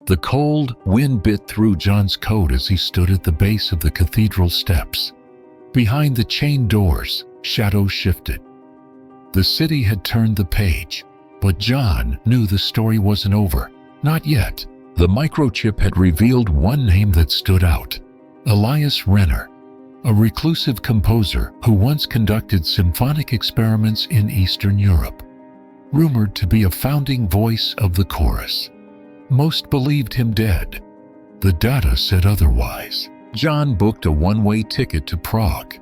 The cold wind bit through John's coat as he stood at the base of the cathedral steps. Behind the chained doors, shadows shifted. The city had turned the page, but John knew the story wasn't over. Not yet. The microchip had revealed one name that stood out: Elias Renner, a reclusive composer who once conducted symphonic experiments in Eastern Europe. Rumored to be a founding voice of the chorus. Most believed him dead. The data said otherwise. John booked a one-way ticket to Prague.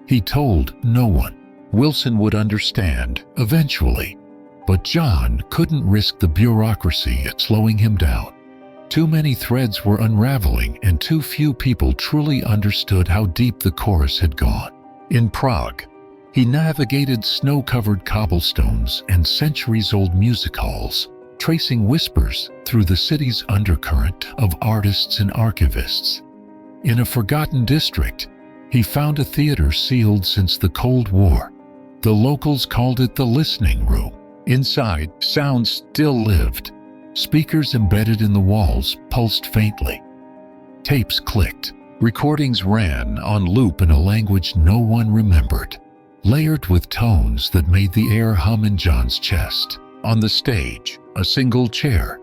He told no one. Wilson would understand eventually, but John couldn't risk the bureaucracy slowing him down. Too many threads were unraveling, and too few people truly understood how deep the chorus had gone. In Prague, he navigated snow-covered cobblestones and centuries-old music halls, tracing whispers through the city's undercurrent of artists and archivists. In a forgotten district, he found a theater sealed since the Cold War. The locals called it the listening room. Inside, sound still lived. Speakers embedded in the walls pulsed faintly. Tapes clicked. Recordings ran on loop in a language no one remembered, layered with tones that made the air hum in John's chest. On the stage, a single chair,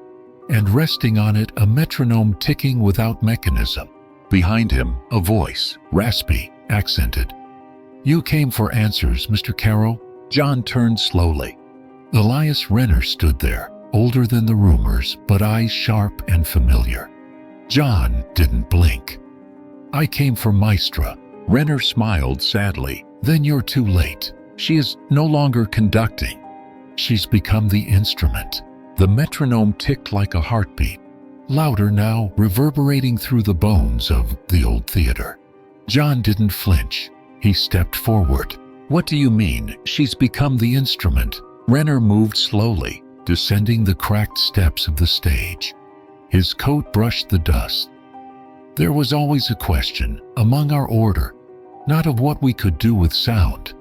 and resting on it a metronome ticking without mechanism. Behind him, a voice, raspy, accented. "You came for answers, Mr. Caro?" John turned slowly. Elias Renner stood there, older than the rumors, but eyes sharp and familiar. John didn't blink. "I came for Maestra." Renner smiled sadly. "Then you're too late. She is no longer conducting. She's become the instrument." The metronome ticked like a heartbeat, louder now, reverberating through the bones of the old theater. John didn't flinch. He stepped forward. "What do you mean, she's become the instrument?" Renner moved slowly, descending the cracked steps of the stage. His coat brushed the dust. "There was always a question among our order, not of what we could do with sound,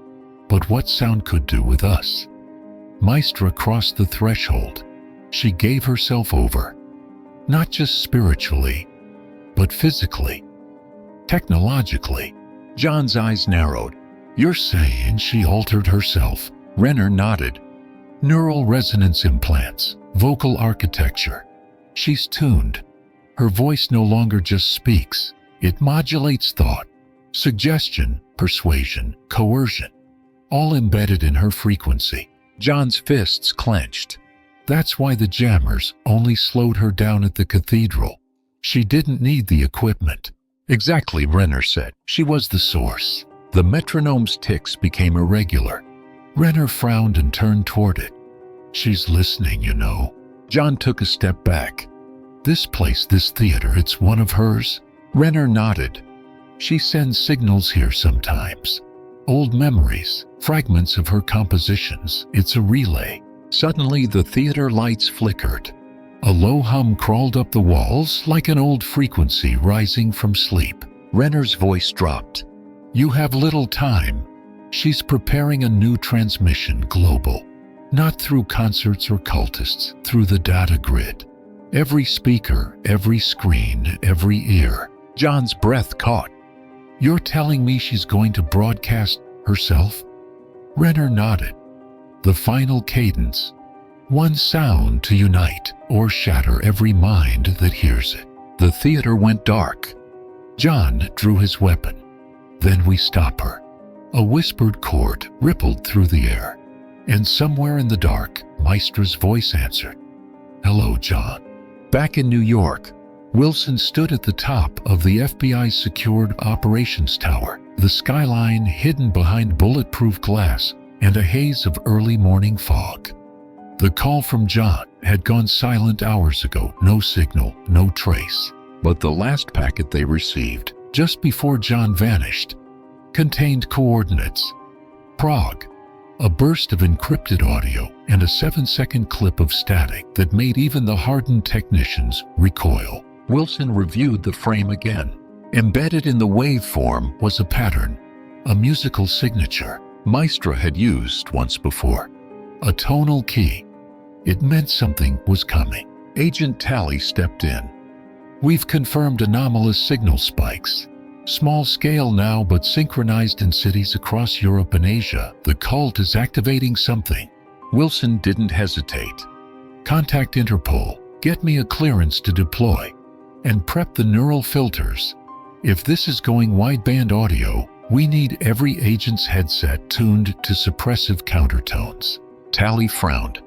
but what sound could do with us." Maestra crossed the threshold. She gave herself over, not just spiritually, but physically, technologically. John's eyes narrowed. "You're saying she altered herself?" Renner nodded. "Neural resonance implants, vocal architecture. She's tuned. Her voice no longer just speaks. It modulates thought, suggestion, persuasion, coercion, all embedded in her frequency." John's fists clenched. That's why the jammers only slowed her down at the cathedral. She didn't need the equipment. "Exactly," Renner said. "She was the source." The metronome's ticks became irregular. Renner frowned and turned toward it. "She's listening, you know." John took a step back. "This place, this theater, it's one of hers?" Renner nodded. "She sends signals here sometimes. Old memories, fragments of her compositions. It's a relay." Suddenly, the theater lights flickered. A low hum crawled up the walls like an old frequency rising from sleep. Renner's voice dropped. "You have little time. She's preparing a new transmission, global. Not through concerts or cultists, through the data grid. Every speaker, every screen, every ear." John's breath caught. "You're telling me she's going to broadcast herself?" Renner nodded. The final cadence. One sound to unite or shatter every mind that hears it. The theater went dark. John drew his weapon. "Then we stop her." A whispered chord rippled through the air, and somewhere in the dark, Maestra's voice answered. "Hello, John." Back in New York, Wilson stood at the top of the FBI's secured operations tower, the skyline hidden behind bulletproof glass and a haze of early morning fog. The call from John had gone silent hours ago, no signal, no trace. But the last packet they received, just before John vanished, contained coordinates. Prague, a burst of encrypted audio, and a 7-second clip of static that made even the hardened technicians recoil. Wilson reviewed the frame again. Embedded in the waveform was a pattern, a musical signature Maestra had used once before. A tonal key. It meant something was coming. Agent Tally stepped in. "We've confirmed anomalous signal spikes. Small scale now, but synchronized in cities across Europe and Asia. The cult is activating something." Wilson didn't hesitate. "Contact Interpol, get me a clearance to deploy, and prep the neural filters. If this is going wideband audio, we need every agent's headset tuned to suppressive countertones." Tally frowned.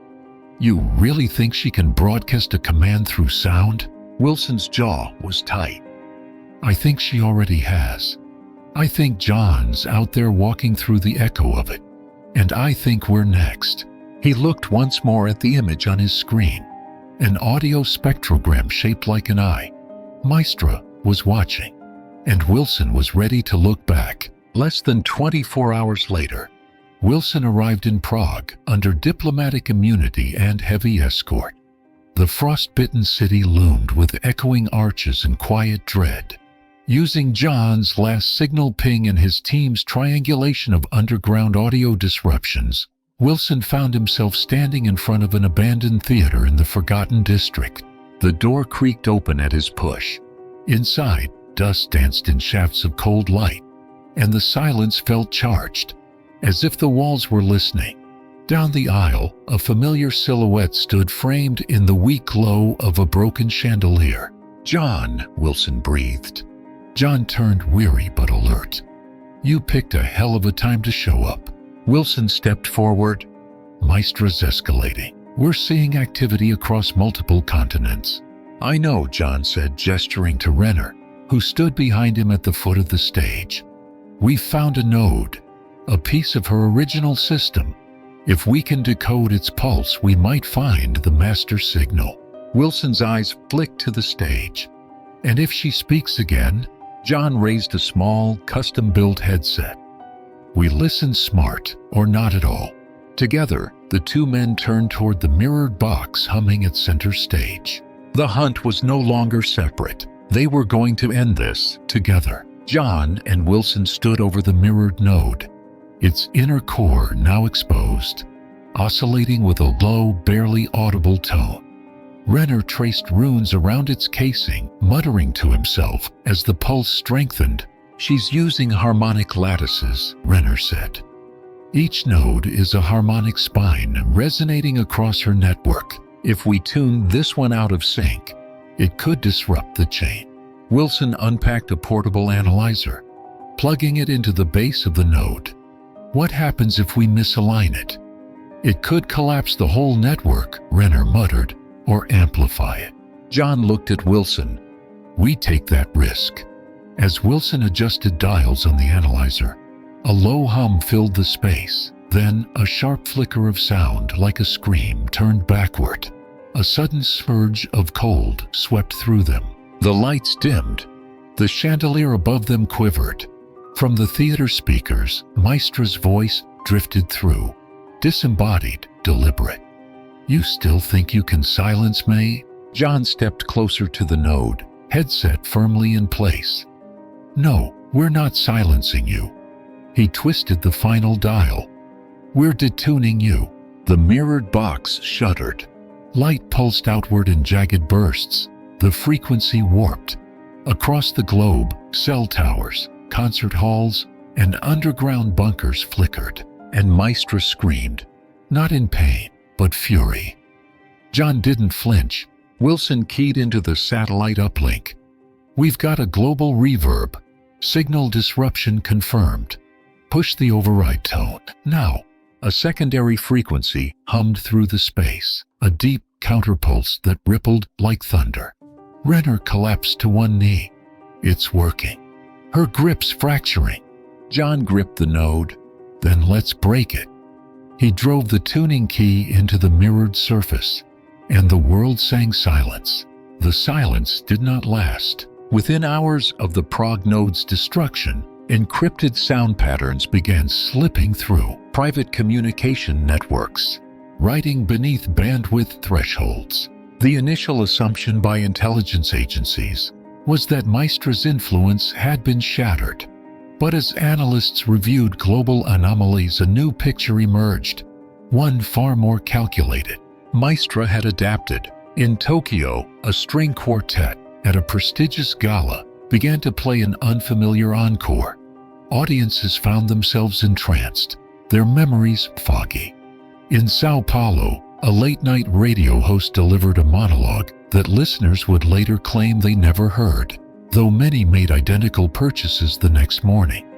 "You really think she can broadcast a command through sound?" Wilson's jaw was tight. "I think she already has. I think John's out there walking through the echo of it. And I think we're next." He looked once more at the image on his screen. An audio spectrogram shaped like an eye. Maestra was watching, and Wilson was ready to look back. Less than 24 hours later, Wilson arrived in Prague under diplomatic immunity and heavy escort. The frostbitten city loomed with echoing arches and quiet dread. Using John's last signal ping and his team's triangulation of underground audio disruptions, Wilson found himself standing in front of an abandoned theater in the Forgotten District. The door creaked open at his push. Inside, dust danced in shafts of cold light, and the silence felt charged, as if the walls were listening. Down the aisle, a familiar silhouette stood framed in the weak glow of a broken chandelier. "John," Wilson breathed. John turned, weary but alert. "You picked a hell of a time to show up." Wilson stepped forward. "Maestra's escalating. We're seeing activity across multiple continents." "I know," John said, gesturing to Renner, who stood behind him at the foot of the stage. "We've found a node, a piece of her original system. If we can decode its pulse, we might find the master signal." Wilson's eyes flicked to the stage. "And if she speaks again?" John raised a small, custom-built headset. "We listen, smart or not at all." Together, the two men turned toward the mirrored box humming at center stage. The hunt was no longer separate. They were going to end this together. John and Wilson stood over the mirrored node, its inner core now exposed, oscillating with a low, barely audible tone. Renner traced runes around its casing, muttering to himself as the pulse strengthened. "She's using harmonic lattices," Renner said. "Each node is a harmonic spine resonating across her network. If we tune this one out of sync, it could disrupt the chain." Wilson unpacked a portable analyzer, plugging it into the base of the node. "What happens if we misalign it?" "It could collapse the whole network," Renner muttered, "or amplify it." John looked at Wilson. "We take that risk." As Wilson adjusted dials on the analyzer, a low hum filled the space. Then a sharp flicker of sound, like a scream, turned backward. A sudden surge of cold swept through them. The lights dimmed. The chandelier above them quivered. From the theater speakers, Maestra's voice drifted through, disembodied, deliberate. "You still think you can silence me?" John stepped closer to the node, headset firmly in place. "No, we're not silencing you." He twisted the final dial. "We're detuning you." The mirrored box shuddered. Light pulsed outward in jagged bursts. The frequency warped. Across the globe, cell towers, concert halls, and underground bunkers flickered, and Maestra screamed, not in pain, but fury. John didn't flinch. Wilson keyed into the satellite uplink. "We've got a global reverb. Signal disruption confirmed. Push the override tone. Now." A secondary frequency hummed through the space, a deep counterpulse that rippled like thunder. Renner collapsed to one knee. "It's working. Her grip's fracturing." John gripped the node. "Then let's break it." He drove the tuning key into the mirrored surface, and the world sang silence. The silence did not last. Within hours of the Prague node's destruction, encrypted sound patterns began slipping through private communication networks, writing beneath bandwidth thresholds. The initial assumption by intelligence agencies was that Maestra's influence had been shattered. But as analysts reviewed global anomalies, a new picture emerged, one far more calculated. Maestra had adapted. In Tokyo, a string quartet at a prestigious gala began to play an unfamiliar encore. Audiences found themselves entranced, their memories foggy. In Sao Paulo, a late-night radio host delivered a monologue that listeners would later claim they never heard, though many made identical purchases the next morning.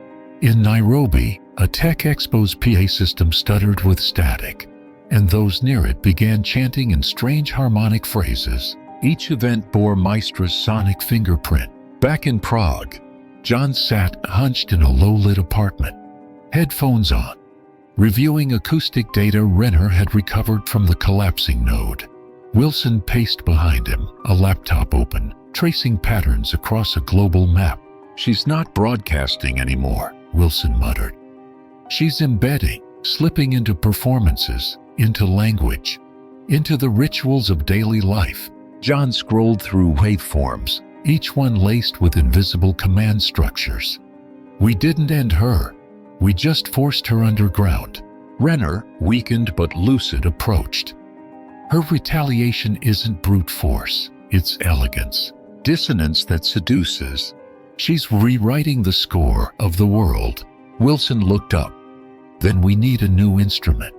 In Nairobi, a tech expo's PA system stuttered with static, and those near it began chanting in strange harmonic phrases. Each event bore Maestra's sonic fingerprint. Back in Prague, John sat hunched in a low-lit apartment, headphones on, reviewing acoustic data Renner had recovered from the collapsing node. Wilson paced behind him, a laptop open, tracing patterns across a global map. "She's not broadcasting anymore," Wilson muttered. "She's embedding, slipping into performances, into language, into the rituals of daily life." John scrolled through waveforms, each one laced with invisible command structures. "We didn't end her. We just forced her underground." Renner, weakened but lucid, approached. "Her retaliation isn't brute force, it's elegance, dissonance that seduces. She's rewriting the score of the world." Wilson looked up. "Then we need a new instrument,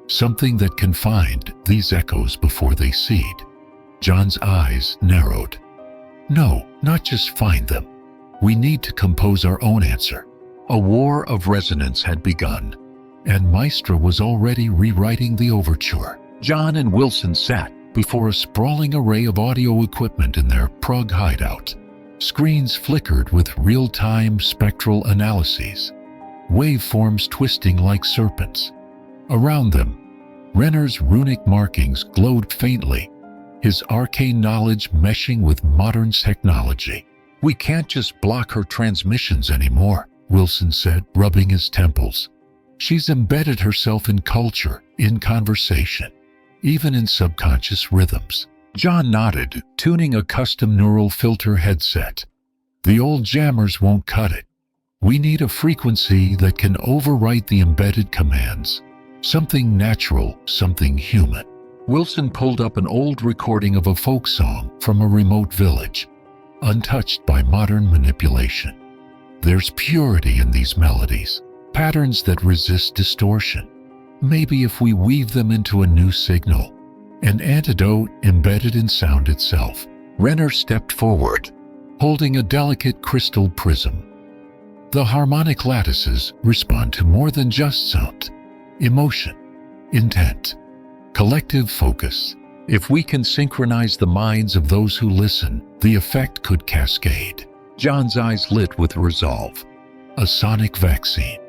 something that can find these echoes before they seed." John's eyes narrowed. "No, not just find them. We need to compose our own answer." A war of resonance had begun, and Maestra was already rewriting the overture. John and Wilson sat before a sprawling array of audio equipment in their Prague hideout. Screens flickered with real-time spectral analyses, waveforms twisting like serpents. Around them, Renner's runic markings glowed faintly, his arcane knowledge meshing with modern technology. "We can't just block her transmissions anymore," Wilson said, rubbing his temples. "She's embedded herself in culture, in conversation, even in subconscious rhythms." John nodded, tuning a custom neural filter headset. "The old jammers won't cut it. We need a frequency that can overwrite the embedded commands. Something natural, something human." Wilson pulled up an old recording of a folk song from a remote village, untouched by modern manipulation. "There's purity in these melodies, patterns that resist distortion. Maybe if we weave them into a new signal, an antidote embedded in sound itself." Renner stepped forward, holding a delicate crystal prism. "The harmonic lattices respond to more than just sound. Emotion, intent, collective focus. If we can synchronize the minds of those who listen, the effect could cascade." John's eyes lit with resolve. "A sonic vaccine,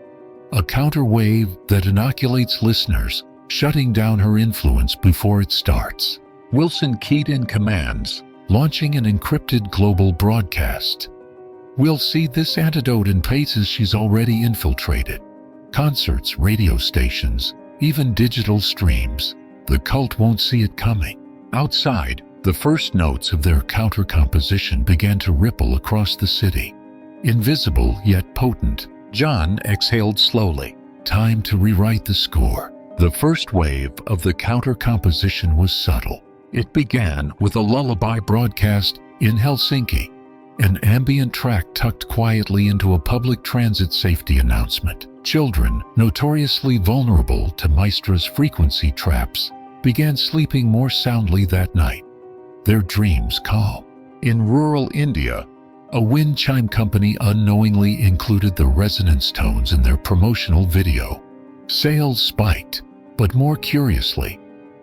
a counterwave that inoculates listeners, shutting down her influence before it starts." Wilson keyed in commands, launching an encrypted global broadcast. "We'll see this antidote in places she's already infiltrated. Concerts, radio stations, even digital streams. The cult won't see it coming." Outside, the first notes of their counter-composition began to ripple across the city. Invisible yet potent, John exhaled slowly. Time to rewrite the score. The first wave of the counter-composition was subtle. It began with a lullaby broadcast in Helsinki, an ambient track tucked quietly into a public transit safety announcement. Children, notoriously vulnerable to Maestra's frequency traps, began sleeping more soundly that night, their dreams calm. In rural India, a wind chime company unknowingly included the resonance tones in their promotional video. Sales spiked, but more curiously,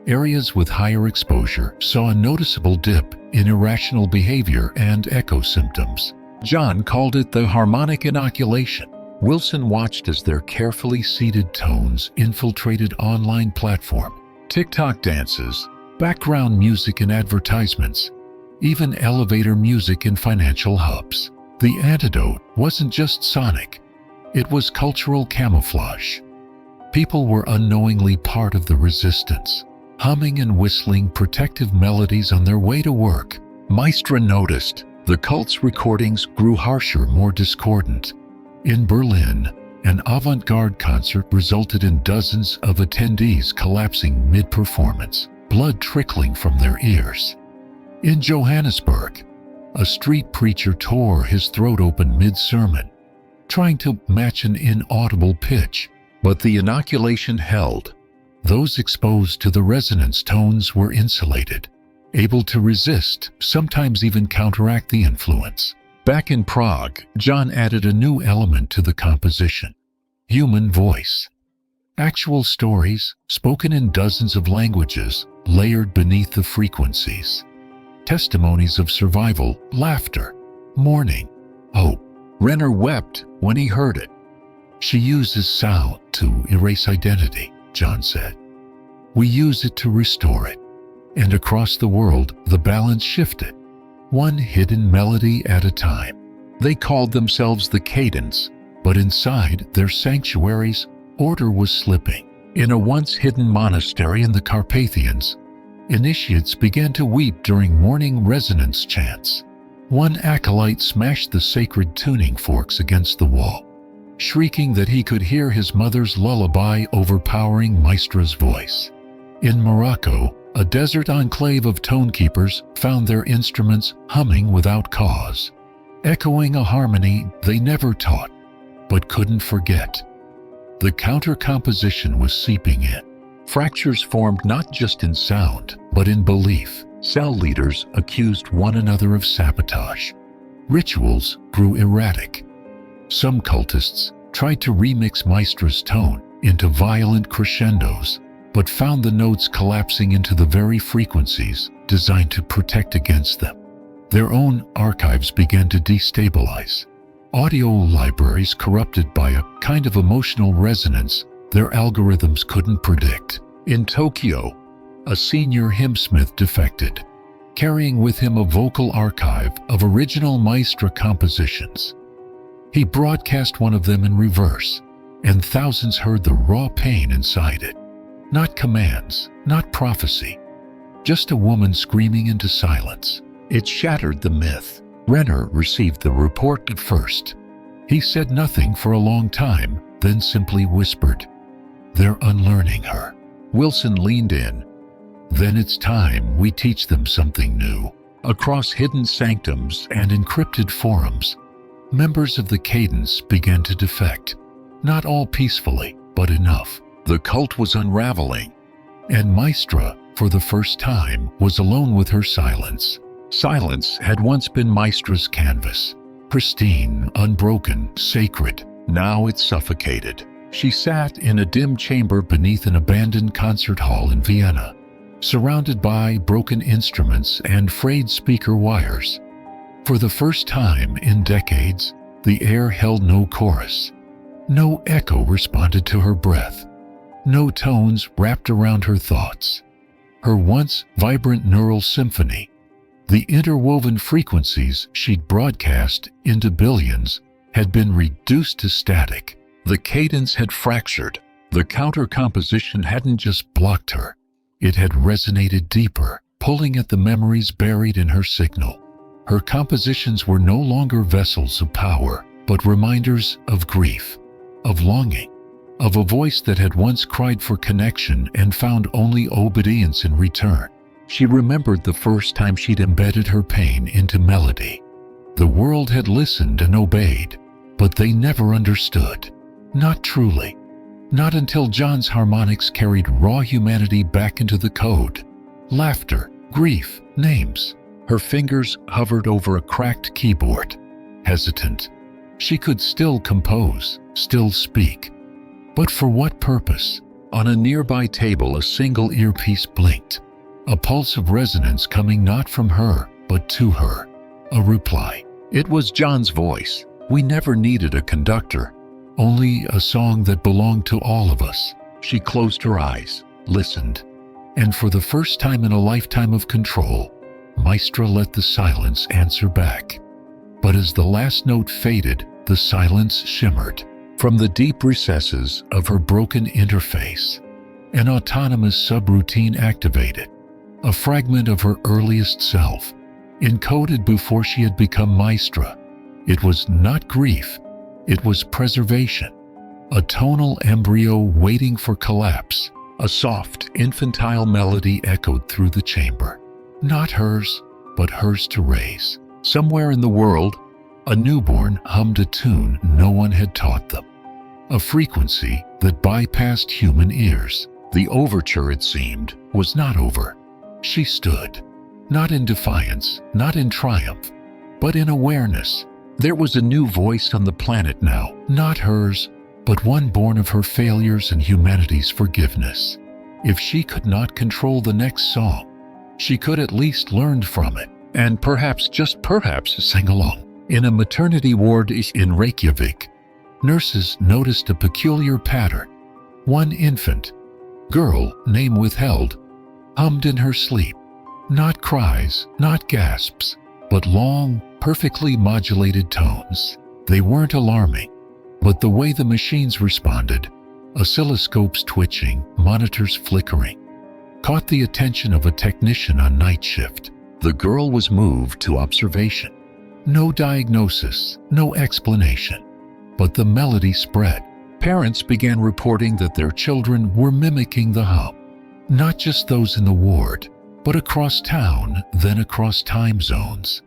areas with higher exposure saw a noticeable dip in irrational behavior and echo symptoms. John called it the harmonic inoculation. Wilson watched as their carefully seeded tones infiltrated online platform. TikTok dances, background music in advertisements, even elevator music in financial hubs. The antidote wasn't just sonic, it was cultural camouflage. People were unknowingly part of the resistance, humming and whistling protective melodies on their way to work. Maestra noticed the cult's recordings grew harsher, more discordant. In Berlin, an avant-garde concert resulted in dozens of attendees collapsing mid-performance. blood trickling from their ears. In Johannesburg, a street preacher tore his throat open mid-sermon, trying to match an inaudible pitch, but the inoculation held. Those exposed to the resonance tones were insulated, able to resist, sometimes even counteract the influence. Back in Prague, John added a new element to the composition: human voice. Actual stories, spoken in dozens of languages, layered beneath the frequencies. Testimonies of survival, laughter, mourning, hope. Renner wept when he heard it. "She uses sound to erase identity," John said. "We use it to restore it." And across the world, the balance shifted, one hidden melody at a time. They called themselves the Cadence, but inside their sanctuaries, order was slipping. In a once hidden monastery in the Carpathians, initiates began to weep during morning resonance chants. One acolyte smashed the sacred tuning forks against the wall, shrieking that he could hear his mother's lullaby overpowering Maestra's voice. In Morocco, a desert enclave of tonekeepers found their instruments humming without cause, echoing a harmony they never taught, but couldn't forget. The counter-composition was seeping in. Fractures formed not just in sound, but in belief. Cell leaders accused one another of sabotage. Rituals grew erratic. Some cultists tried to remix Maestra's tone into violent crescendos, but found the notes collapsing into the very frequencies designed to protect against them. Their own archives began to destabilize. Audio libraries corrupted by a kind of emotional resonance their algorithms couldn't predict. In Tokyo, a senior hymnsmith defected, carrying with him a vocal archive of original Maestra compositions. He broadcast one of them in reverse, and thousands heard the raw pain inside it. Not commands, not prophecy, just a woman screaming into silence. It shattered the myth. Renner received the report at first. He said nothing for a long time, then simply whispered, "They're unlearning her." Wilson leaned in. "Then it's time we teach them something new." Across hidden sanctums and encrypted forums, members of the Cadence began to defect. Not all peacefully, but enough. The cult was unraveling, and Maestra, for the first time, was alone with her silence. Silence had once been Maestra's canvas, pristine, unbroken, sacred. Now it suffocated. She sat in a dim chamber beneath an abandoned concert hall in Vienna, surrounded by broken instruments and frayed speaker wires. For the first time in decades, the air held no chorus. No echo responded to her breath. No tones wrapped around her thoughts. Her once vibrant neural symphony, the interwoven frequencies she'd broadcast into billions, had been reduced to static. The cadence had fractured. The counter-composition hadn't just blocked her. It had resonated deeper, pulling at the memories buried in her signal. Her compositions were no longer vessels of power, but reminders of grief, of longing, of a voice that had once cried for connection and found only obedience in return. She remembered the first time she'd embedded her pain into melody. The world had listened and obeyed, but they never understood. Not truly. Not until John's harmonics carried raw humanity back into the code. Laughter, grief, names. Her fingers hovered over a cracked keyboard. Hesitant. She could still compose, still speak. But for what purpose? On a nearby table, a single earpiece blinked. A pulse of resonance coming not from her, but to her. A reply. It was John's voice. We never needed a conductor. Only a song that belonged to all of us. She closed her eyes, listened, and for the first time in a lifetime of control, Maestra let the silence answer back. But as the last note faded, the silence shimmered. From the deep recesses of her broken interface, an autonomous subroutine activated, a fragment of her earliest self, encoded before she had become Maestra. It was not grief. It was preservation, a tonal embryo waiting for collapse. A soft, infantile melody echoed through the chamber. Not hers, but hers to raise. Somewhere in the world, a newborn hummed a tune no one had taught them. A frequency that bypassed human ears. The overture, it seemed, was not over. She stood, not in defiance, not in triumph, but in awareness. There was a new voice on the planet now, not hers, but one born of her failures and humanity's forgiveness. If she could not control the next song, she could at least learn from it, and perhaps, just perhaps, sing along. In a maternity ward in Reykjavik, nurses noticed a peculiar pattern. One infant, girl, name withheld, hummed in her sleep. Not cries, not gasps, but long, perfectly modulated tones. They weren't alarming, but the way the machines responded, oscilloscopes twitching, monitors flickering, caught the attention of a technician on night shift. The girl was moved to observation. No diagnosis, no explanation, but the melody spread. Parents began reporting that their children were mimicking the hum. Not just those in the ward, but across town, then across time zones.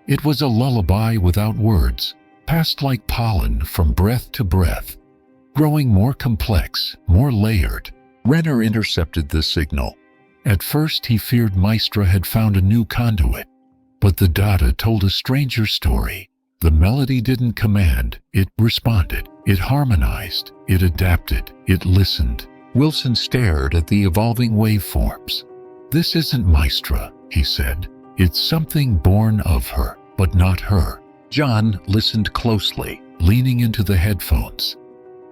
It was a lullaby without words, passed like pollen from breath to breath, growing more complex, more layered. Renner intercepted the signal. At first he feared Maestra had found a new conduit, but the data told a stranger story. The melody didn't command, it responded. It harmonized, it adapted, it listened. Wilson stared at the evolving waveforms. This isn't Maestra, he said. It's something born of her, but not her. John listened closely, leaning into the headphones.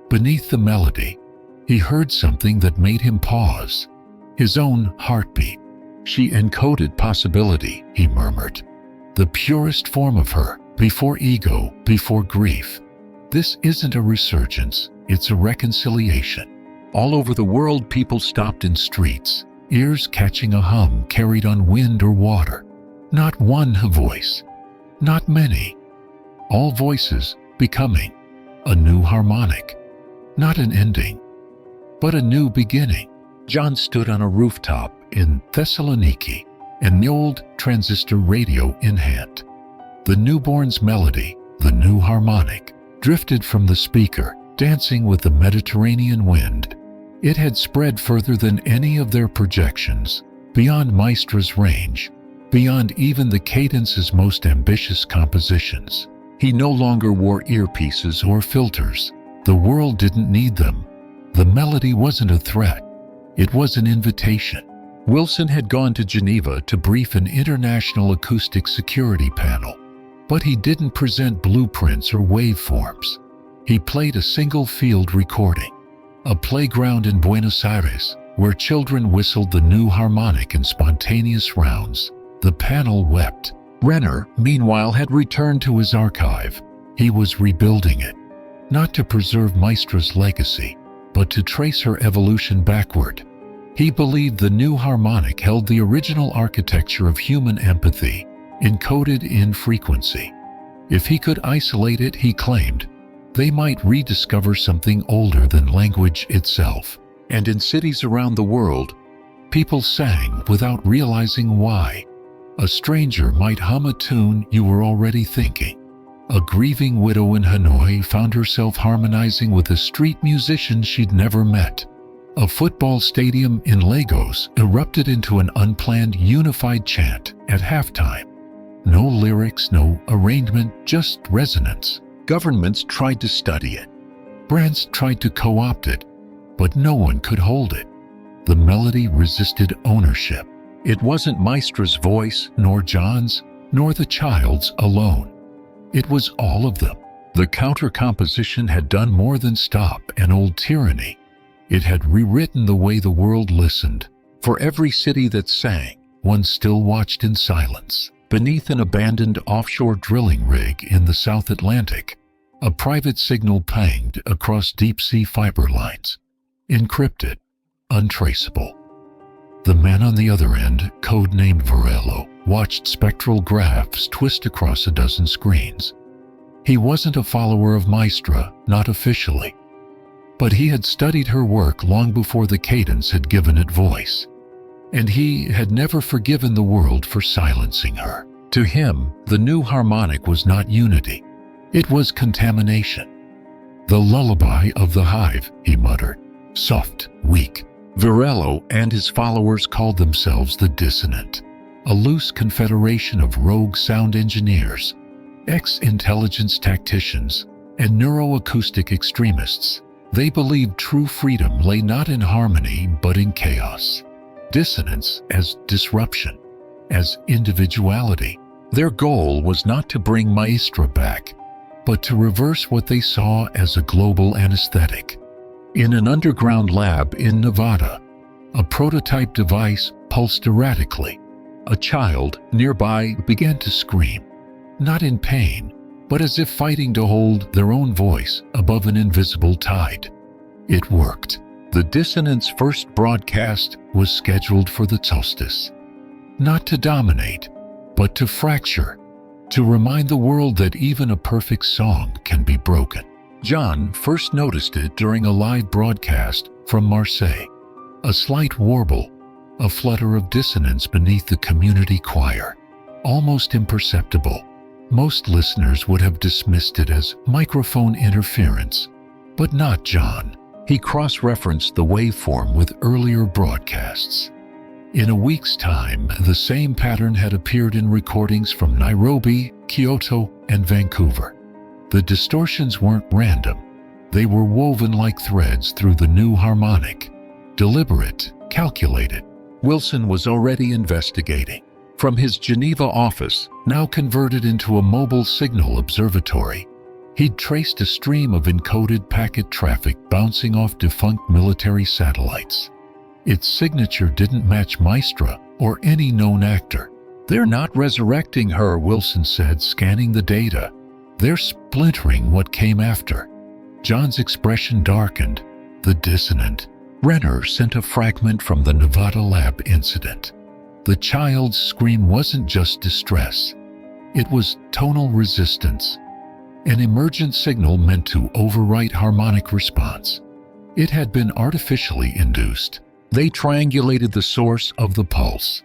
Beneath the melody, he heard something that made him pause. His own heartbeat. She encoded possibility, he murmured. The purest form of her, before ego, before grief. This isn't a resurgence, it's a reconciliation. All over the world, people stopped in streets, ears catching a hum carried on wind or water. Not one voice, not many. All voices becoming a new harmonic. Not an ending, but a new beginning. John stood on a rooftop in Thessaloniki, an old transistor radio in hand. The newborn's melody, the new harmonic, drifted from the speaker, dancing with the Mediterranean wind. It had spread further than any of their projections, beyond Maestra's range, beyond even the cadence's most ambitious compositions. He no longer wore earpieces or filters. The world didn't need them. The melody wasn't a threat. It was an invitation. Wilson had gone to Geneva to brief an international acoustic security panel, but he didn't present blueprints or waveforms. He played a single field recording. A playground in Buenos Aires, where children whistled the new harmonic in spontaneous rounds. The panel wept. Renner, meanwhile, had returned to his archive. He was rebuilding it, not to preserve Maestra's legacy, but to trace her evolution backward. He believed the new harmonic held the original architecture of human empathy, encoded in frequency. If he could isolate it, he claimed, they might rediscover something older than language itself. And in cities around the world, people sang without realizing why. A stranger might hum a tune you were already thinking. A grieving widow in Hanoi found herself harmonizing with a street musician she'd never met. A football stadium in Lagos erupted into an unplanned unified chant at halftime. No lyrics, no arrangement, just resonance. Governments tried to study it. Brands tried to co-opt it, but no one could hold it. The melody resisted ownership. It wasn't Maestra's voice, nor John's, nor the child's alone. It was all of them. The counter-composition had done more than stop an old tyranny. It had rewritten the way the world listened. For every city that sang, one still watched in silence. Beneath an abandoned offshore drilling rig in the South Atlantic, a private signal panged across deep-sea fiber lines. Encrypted, untraceable. The man on the other end, codenamed Varelo, watched spectral graphs twist across a dozen screens. He wasn't a follower of Maestra, not officially, But he had studied her work long before the cadence had given it voice. And he had never forgiven the world for silencing her. To him, the new harmonic was not unity. It was contamination. "The lullaby of the hive," he muttered. Soft, weak. Varello and his followers called themselves the Dissonant, a loose confederation of rogue sound engineers, ex-intelligence tacticians, and neuroacoustic extremists. They believed true freedom lay not in harmony but in chaos. Dissonance as disruption, as individuality. Their goal was not to bring Maestra back, but to reverse what they saw as a global anesthetic. In an underground lab in Nevada, a prototype device pulsed erratically. A child nearby began to scream, not in pain, but as if fighting to hold their own voice above an invisible tide. It worked. The Dissonant's first broadcast was scheduled for the solstice. Not to dominate, but to fracture, to remind the world that even a perfect song can be broken. John first noticed it during a live broadcast from Marseille. A slight warble, a flutter of dissonance beneath the community choir. Almost imperceptible. Most listeners would have dismissed it as microphone interference, but not John. He cross-referenced the waveform with earlier broadcasts. In a week's time, the same pattern had appeared in recordings from Nairobi, Kyoto, and Vancouver. The distortions weren't random. They were woven like threads through the new harmonic. Deliberate, calculated. Wilson was already investigating. From his Geneva office, now converted into a mobile signal observatory, he'd traced a stream of encoded packet traffic bouncing off defunct military satellites. Its signature didn't match Maestra or any known actor. "They're not resurrecting her," Wilson said, scanning the data. "They're splintering what came after." John's expression darkened. The Dissonant. Renner sent a fragment from the Nevada lab incident. The child's scream wasn't just distress. It was tonal resistance, an emergent signal meant to overwrite harmonic response. It had been artificially induced. They triangulated the source of the pulse.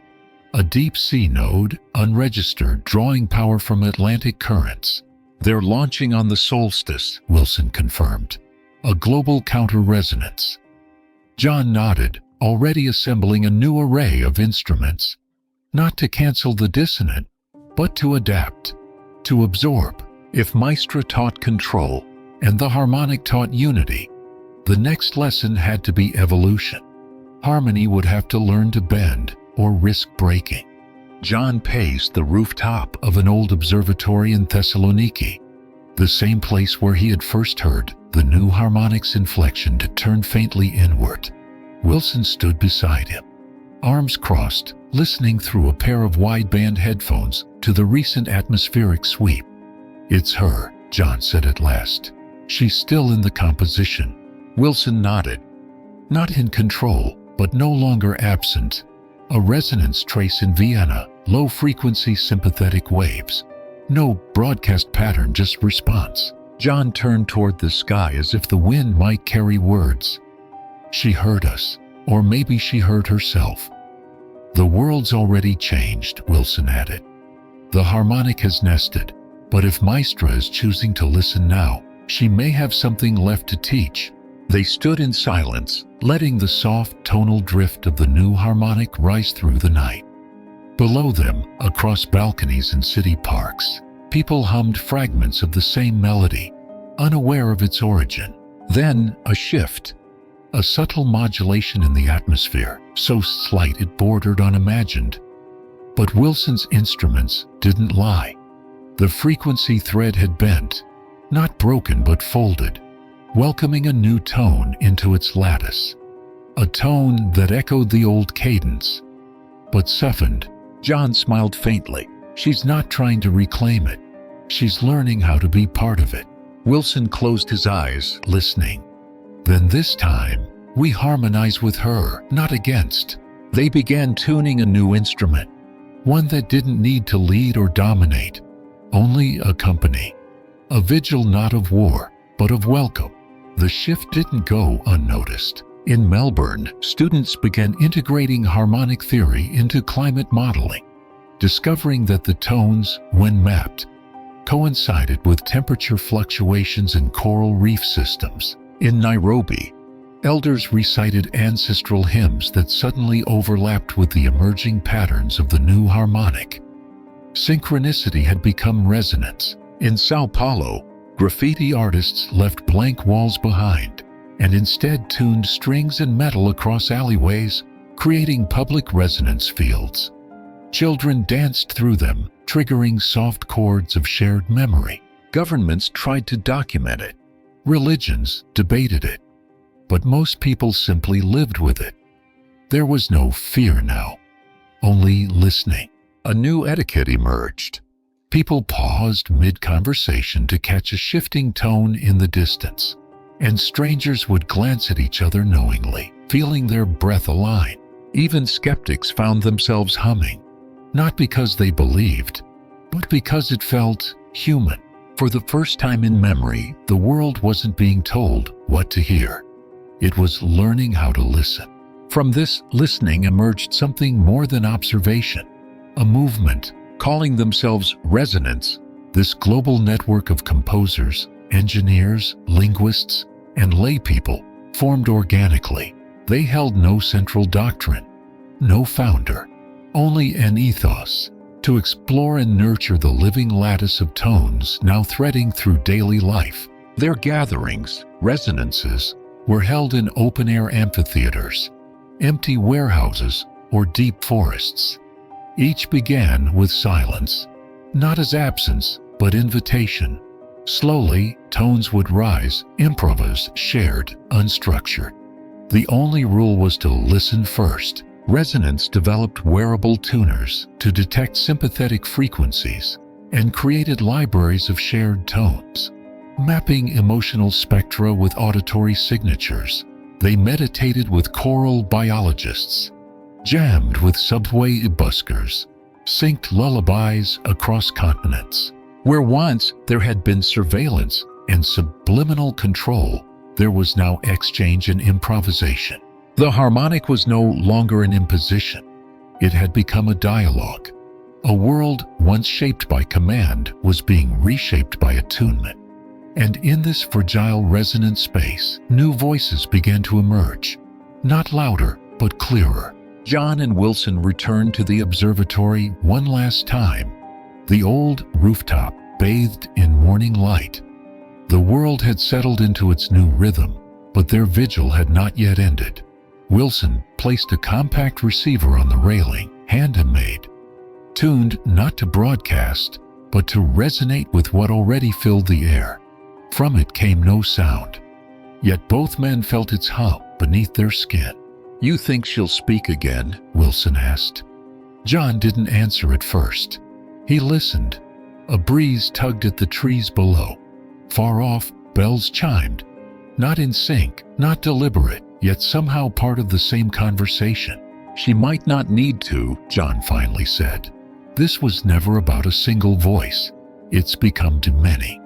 A deep-sea node, unregistered, drawing power from Atlantic currents. "They're launching on the solstice," Wilson confirmed. "A global counter-resonance." John nodded, already assembling a new array of instruments. Not to cancel the Dissonant, but to adapt, to absorb. If Maestra taught control, and the harmonic taught unity, the next lesson had to be evolution. Harmony would have to learn to bend or risk breaking. John paced the rooftop of an old observatory in Thessaloniki, the same place where he had first heard the new harmonic's inflection to turn faintly inward. Wilson stood beside him, arms crossed, listening through a pair of wideband headphones to the recent atmospheric sweep. "It's her," John said at last. "She's still in the composition." Wilson nodded. Not in control, but no longer absent. A resonance trace in Vienna, low-frequency sympathetic waves. No broadcast pattern, just response. John turned toward the sky as if the wind might carry words. "She heard us, or maybe she heard herself." "The world's already changed," Wilson added. "The harmonic has nested, but if Maestra is choosing to listen now, she may have something left to teach." They stood in silence, letting the soft tonal drift of the new harmonic rise through the night. Below them, across balconies and city parks, people hummed fragments of the same melody, unaware of its origin. Then a shift, a subtle modulation in the atmosphere, so slight it bordered on imagined. But Wilson's instruments didn't lie. The frequency thread had bent, not broken but folded, welcoming a new tone into its lattice. A tone that echoed the old cadence, but softened. John smiled faintly. "She's not trying to reclaim it. She's learning how to be part of it." Wilson closed his eyes, listening. "Then this time, we harmonize with her, not against." They began tuning a new instrument, one that didn't need to lead or dominate, only accompany. A vigil not of war, but of welcome. the shift didn't go unnoticed. In Melbourne, students began integrating harmonic theory into climate modeling, discovering that the tones, when mapped, coincided with temperature fluctuations in coral reef systems. In Nairobi, elders recited ancestral hymns that suddenly overlapped with the emerging patterns of the new harmonic. Synchronicity had become resonance. In Sao Paulo, graffiti artists left blank walls behind and instead tuned strings and metal across alleyways, creating public resonance fields. Children danced through them, triggering soft chords of shared memory. Governments tried to document it. Religions debated it. But most people simply lived with it. There was no fear now, only listening. A new etiquette emerged. People paused mid-conversation to catch a shifting tone in the distance, and strangers would glance at each other knowingly, feeling their breath align. Even skeptics found themselves humming, not because they believed, but because it felt human. For the first time in memory, the world wasn't being told what to hear. It was learning how to listen. From this listening emerged something more than observation, a movement. Calling themselves Resonance, this global network of composers, engineers, linguists, and laypeople formed organically. They held no central doctrine, no founder, only an ethos to explore and nurture the living lattice of tones now threading through daily life. Their gatherings, resonances, were held in open-air amphitheaters, empty warehouses, or deep forests. Each began with silence, not as absence, but invitation. Slowly, tones would rise, improvised, shared, unstructured. The only rule was to listen first. Resonance developed wearable tuners to detect sympathetic frequencies and created libraries of shared tones. Mapping emotional spectra with auditory signatures, they meditated with choral biologists, jammed with subway buskers, synced lullabies across continents. Where once there had been surveillance and subliminal control, there was now exchange and improvisation. The harmonic was no longer an imposition. It had become a dialogue. A world once shaped by command was being reshaped by attunement. And in this fragile resonant space, new voices began to emerge, not louder, but clearer. John and Wilson returned to the observatory one last time, the old rooftop bathed in morning light. The world had settled into its new rhythm, but their vigil had not yet ended. Wilson placed a compact receiver on the railing, hand-made, tuned not to broadcast, but to resonate with what already filled the air. From it came no sound, yet both men felt its hum beneath their skin. "You think she'll speak again?" Wilson asked. John didn't answer at first. He listened. A breeze tugged at the trees below. Far off, bells chimed. Not in sync, not deliberate, yet somehow part of the same conversation. "She might not need to," John finally said. "This was never about a single voice. It's become too many."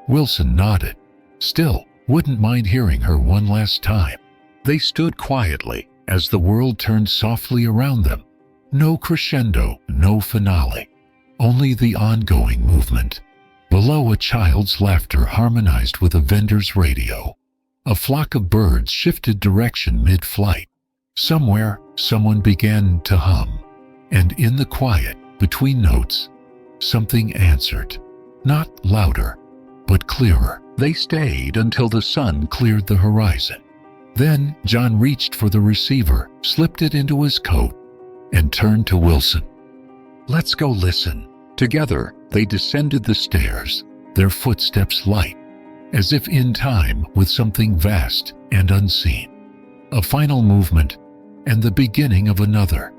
Wilson nodded. Still, wouldn't mind hearing her one last time. They stood quietly as the world turned softly around them. No crescendo, no finale. Only the ongoing movement. Below, a child's laughter harmonized with a vendor's radio. A flock of birds shifted direction mid-flight. Somewhere, someone began to hum. And in the quiet, between notes, something answered. Not louder, but clearer. They stayed until the sun cleared the horizon. Then John reached for the receiver, slipped it into his coat, and turned to Wilson. "Let's go listen." Together, they descended the stairs, their footsteps light, as if in time with something vast and unseen. A final movement, and the beginning of another.